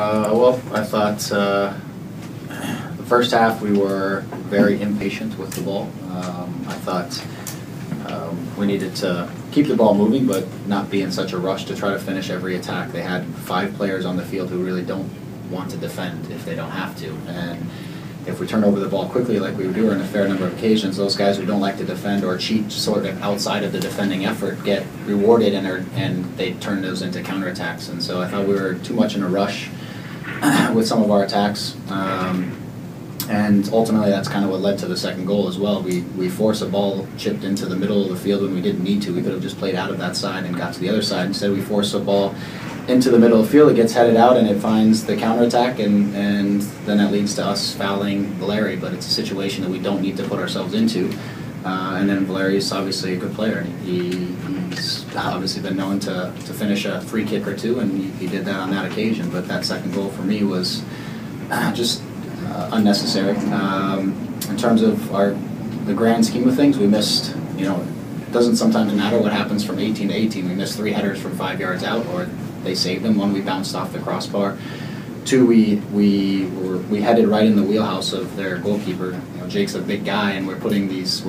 Well, I thought the first half we were very impatient with the ball. I thought we needed to keep the ball moving, but not be in such a rush to try to finish every attack. They had 5 players on the field who really don't want to defend if they don't have to. And if we turn over the ball quickly like we do in a fair number of occasions, those guys who don't like to defend or cheat sort of outside of the defending effort get rewarded and they turn those into counterattacks. And so I thought we were too much in a rush with some of our attacks. And ultimately that's kind of what led to the second goal as well. We forced a ball chipped into the middle of the field when we didn't need to. We could have just played out of that side and got to the other side. Instead we forced a ball into the middle of the field, it gets headed out and it finds the counterattack, and then that leads to us fouling Vanney. But it's a situation that we don't need to put ourselves into. And then Vanney is obviously a good player. He's obviously been known to finish a free kick or two, and he did that on that occasion. But that second goal for me was just unnecessary. In terms of the grand scheme of things, we missed, it doesn't sometimes matter what happens from 18 to 18. We missed 3 headers from 5 yards out, or they saved them. 1, we bounced off the crossbar. 2, we headed right in the wheelhouse of their goalkeeper. Jake's a big guy, and we're heading these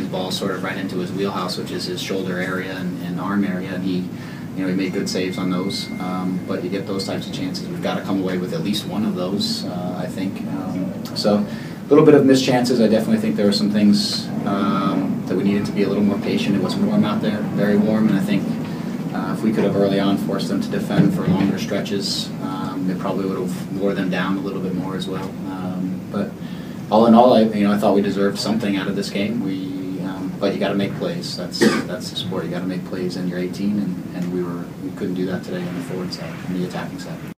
balls sort of right into his wheelhouse, which is his shoulder area and arm area, and he made good saves on those. But you get those types of chances, we've got to come away with at least one of those, I think. So a little bit of missed chances. I definitely think there were some things that we needed to be a little more patient. It was warm out there, very warm, and I think if we could have early on forced them to defend for longer stretches, it probably would have wore them down a little bit more as well. But all in all, I thought we deserved something out of this game. But you got to make plays. That's the sport. You got to make plays in your 18, and we couldn't do that today on the forward side, on the attacking side.